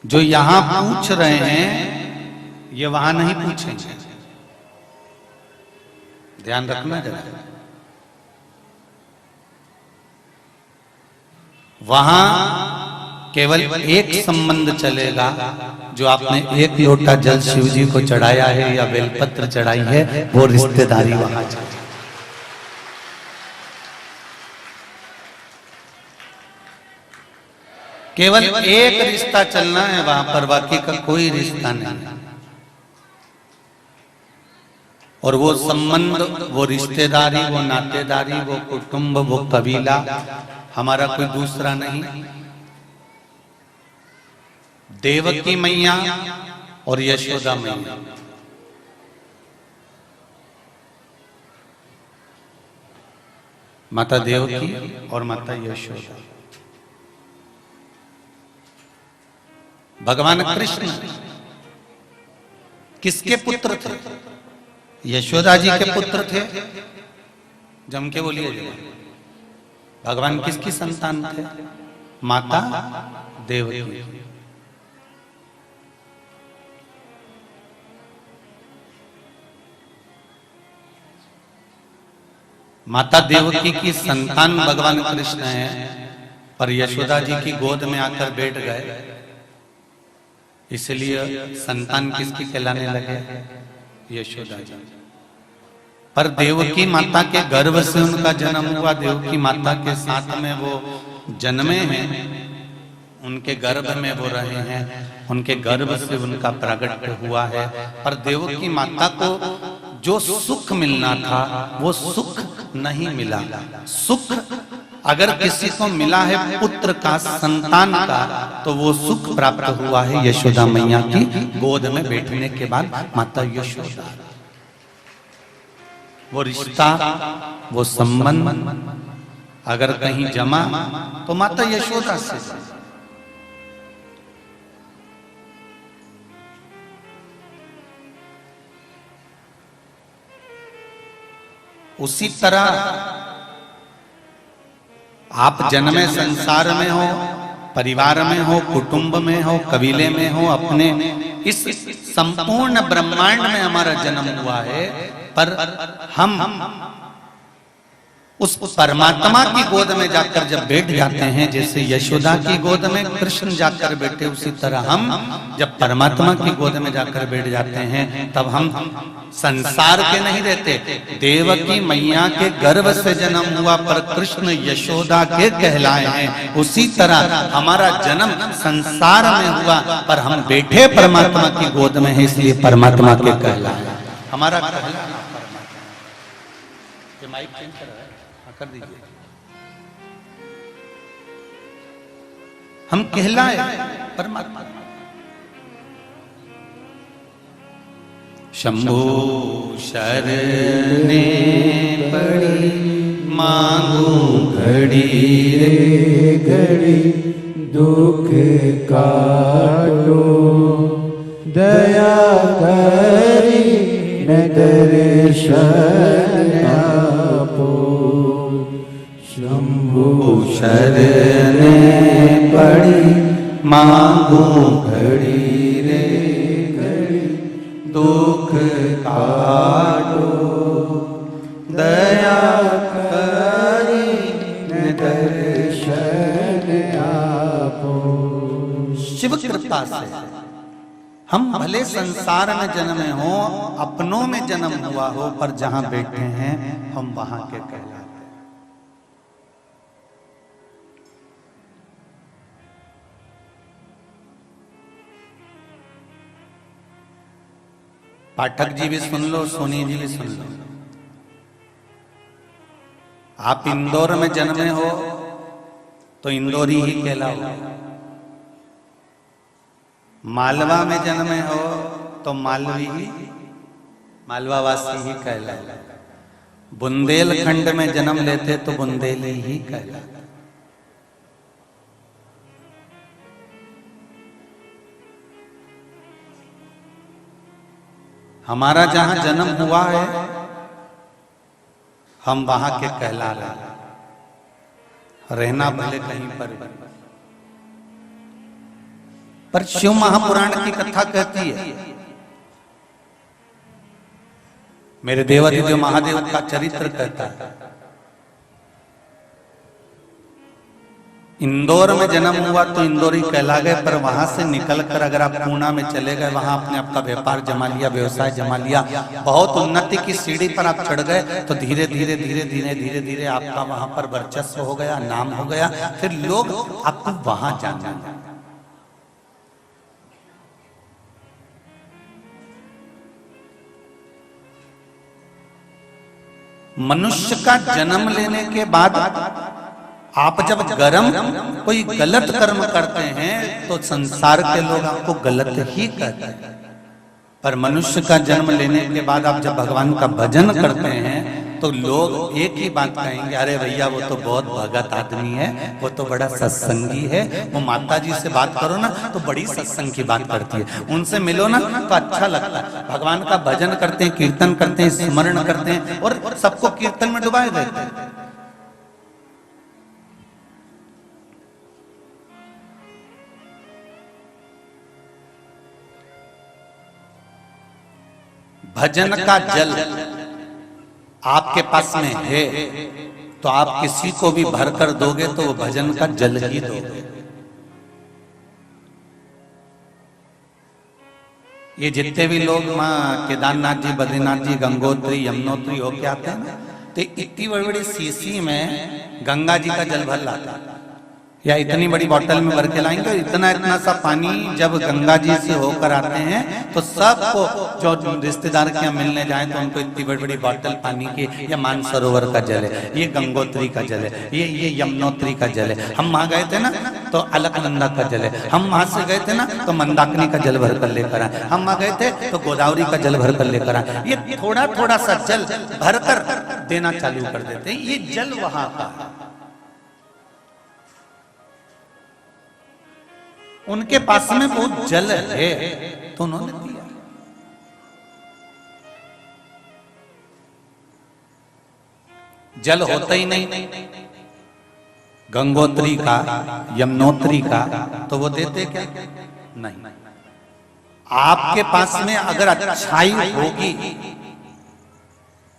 जो यहां पूछ रहे हैं ये वहां नहीं पूछेंगे, ध्यान रखना जरा। वहां केवल एक संबंध चलेगा, जो आपने एक लोटा जल शिव जी को चढ़ाया है या बेलपत्र चढ़ाई है, वो रिश्तेदारी वहां चलेगी। केवल एक रिश्ता चलना है वहां पर, बाकी का कोई रिश्ता नहीं। और वो संबंध, वो रिश्तेदारी, वो नातेदारी, वो कुटुंब, वो कबीला हमारा कोई दूसरा नहीं। देवकी मैया और यशोदा मैया, माता देवकी और माता यशोदा। भगवान कृष्ण किसके पुत्र थे? यशोदा जी के पुत्र थे। जम के बोलिए, भगवान किसकी संतान थे? माता देवकी। माता देवकी की संतान भगवान कृष्ण है, पर यशोदा जी की गोद में आकर बैठ गए, इसलिए संतान किसकी कहलाने लगे? यशोदा जी। पर देवकी माता के गर्भ से उनका जन्म हुआ, देवकी माता के साथ में वो जन्मे हैं, उनके गर्भ में वो रहे हैं, उनके गर्भ से उनका प्रकट हुआ है। पर देवकी माता को जो सुख मिलना था वो सुख नहीं मिला। सुख अगर किसी को मिला है पुत्र का, संतान का, तो वो सुख प्राप्त हुआ है यशोदा मैया की गोद में बैठने के बाद। माता यशोदा, वो रिश्ता, वो संबंध अगर कहीं जमा तो माता यशोदा से। उसी तरह आप जन्मे संसार में हो, परिवार में हो, कुटुंब में हो, कबीले में हो, अपने इस संपूर्ण ब्रह्मांड में हमारा जन्म हुआ है, पर हम उस परमात्मा की गोद में जाकर जब बैठ जाते हैं, जैसे यशोदा की गोद में कृष्ण जाकर बैठे, उसी तरह हम जब परमात्मा की गोद में जाकर बैठ जाते हैं, तब हम संसार के नहीं रहते। देवकी मैया के गर्भ से जन्म हुआ, पर कृष्ण यशोदा के कहलाए हैं। उसी तरह हमारा जन्म संसार में हुआ, पर हम बैठे परमात्मा की गोद में है, इसलिए परमात्मा के कहलाए। हमारा कहलाना माइक चेंज कर दीजिए। हम कहलाए परमात्मा। शंभो शरणे पड़ी मांगू घड़ी रे घड़ी, दुख काटो दया करी न दर्शन आपो। शंभो शरणे पड़ी मांगू घड़ी रे घड़ी, दुख काटो दया करी दर्शन आपो। शिव कृपा से हम भले संसार में जन्मे हो, अपनों में जन्म हुआ हो, पर जहां बैठे हैं हम वहां के कहलाते हैं। पाठक जी भी सुन लो, सोनी जी भी सुन लो। आप इंदौर में जन्मे हो तो इंदौरी ही कहलाओ, मालवा में जन्मे हो तो मालवी ही, मालवावासी ही कहलाओ। बुंदेलखंड में जन्म लेते तो बुंदेली ही कहलाओ। हमारा जहां जन्म हुआ है हम वहां के कहला रहे हैं। रहना भले कहीं पर, पर शिव महापुराण की कथा कहती है, मेरे देवाधिदेव महादेव का चरित्र कहता है, इंदौर में जन्म हुआ तो इंदौरी कहला गए, पर वहां से निकलकर अगर आप पूना में चले गए, वहां अपने आपका व्यापार जमा लिया, व्यवसाय जमा लिया, बहुत उन्नति की सीढ़ी पर आप चढ़ गए, तो धीरे धीरे धीरे धीरे धीरे धीरे आपका वहां पर वर्चस्व हो गया, नाम हो गया, फिर लोग आपको वहां जानने लगे। मनुष्य का जन्म लेने के बाद आप जब कोई गलत कर्म करते हैं तो संसार के लोग आपको गलत ही कहते हैं, पर मनुष्य का जन्म लेने के बाद आप जब भगवान का भजन करते हैं तो लोग एक ही बात कहेंगे, अरे भैया वो तो बहुत भगत आदमी है, वो तो बड़ा सत्संगी है, वो माता जी से बात करो ना तो बड़ी सत्संग की बात करती है, उनसे मिलो ना तो अच्छा लगता है, भगवान का भजन करते हैं, कीर्तन करते हैं, स्मरण करते हैं और सबको कीर्तन में डुबाए देते हैं। भजन का जल आपके पास में है तो आप किसी को भी भरकर दोगे तो वो भजन का जल ही दोगे। ये जितने भी लोग मां केदारनाथ जी, बद्रीनाथ जी, गंगोत्री, यमुनोत्री होके आते हैं ना, तो इतनी बड़ी बड़ी सीसी में गंगा जी का जल भर लाता या इतनी बड़ी बोतल में भर के लाएंगे, और इतना इतना सा पानी जब गंगा जी से होकर आते हैं तो सबको जो रिश्तेदार के यहाँ मिलने जाए तो उनको इतनी बड़ी बड़ी बोतल पानी की, या मानसरोवर का जल है, ये गंगोत्री का जल है, ये यमुनोत्री का जल है, हम वहां गए थे ना तो अलकनंदा का जल है, हम वहां से गए थे ना तो मंदाकिनी का जल भर कर लेकर आए, हम वहां गए थे तो गोदावरी का जल भर कर लेकर आए। ये थोड़ा थोड़ा सा जल भरकर देना चालू कर देते हैं, ये जल वहां का। उनके पास में बहुत जल है तो उन्होंने दिया। जल होता ही नहीं गंगोत्री का, यमुनोत्री का, तो वो देते क्या? नहीं। आपके पास में अगर अच्छाई होगी,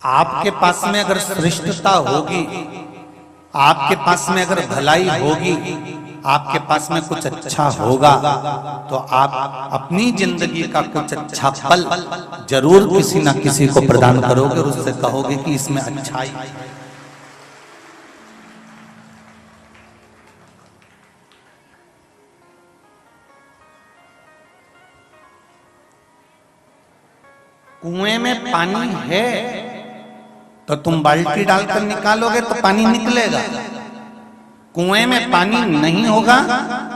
आपके पास में अगर श्रेष्ठता होगी, आपके पास में अगर भलाई होगी, आपके पास में कुछ अच्छा होगा, तो आप अपनी जिंदगी का कुछ अच्छा पल जरूर किसी ना किसी को प्रदान करोगे और उससे कहोगे कि इसमें अच्छाई। कुएं में पानी है तो तुम बाल्टी डालकर निकालोगे तो पानी निकलेगा। कुएं में पानी नहीं होगा,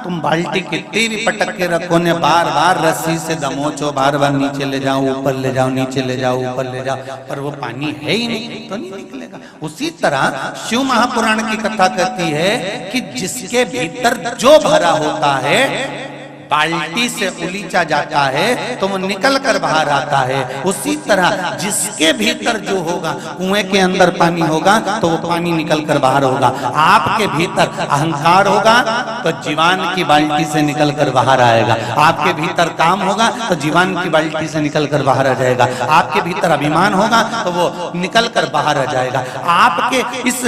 तुम बाल्टी कितनी भी पटक के रखो ने, बार बार रस्सी से दमोचो, बार बार नीचे ले जाओ, ऊपर ले जाओ, नीचे ले जाओ, ऊपर ले जाओ, पर वो पानी है ही नहीं तो नहीं निकलेगा। उसी तरह शिव महापुराण की कथा कहती है कि जिसके भीतर जो भरा होता है, बाल्टी से उलीचा जाता है तो वो निकल कर बाहर आता है। उसी तरह जिसके भीतर जो होगा, कुएं के अंदर पानी होगा तो वो पानी निकल कर बाहर होगा। आपके भीतर अहंकार होगा तो जीवान की बाल्टी से निकल कर बाहर आएगा। आपके भीतर काम होगा तो जीवान की बाल्टी से निकल कर बाहर आ जाएगा। आपके भीतर अभिमान होगा तो वो निकल कर बाहर आ जाएगा। आपके इस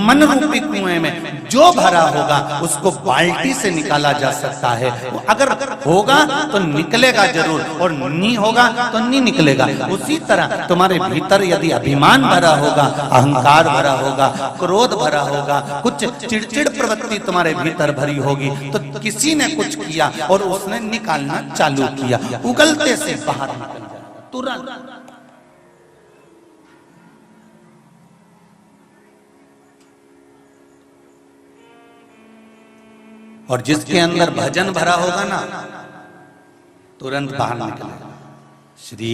मन रूपी कुएं में जो भरा होगा उसको बाल्टी से निकाला जा सकता है। अगर होगा तो निकलेगा जरूर, और नहीं होगा तो नहीं निकलेगा। उसी तरह तुम्हारे भीतर यदि अभिमान भरा होगा, अहंकार भरा होगा, क्रोध भरा होगा, कुछ चिड़चिड़ प्रवृत्ति तुम्हारे भीतर भरी होगी, तो किसी ने कुछ किया और उसने निकालना चालू किया, उगलते से बाहर निकल जाए तुरंत। और जिसके अंदर भजन भरा होगा ना, तुरंत बाहर निकलेगा। श्री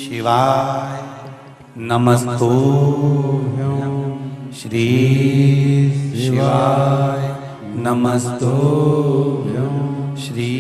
शिवाय नमस्तु, श्री शिवाय नमस्तु, श्री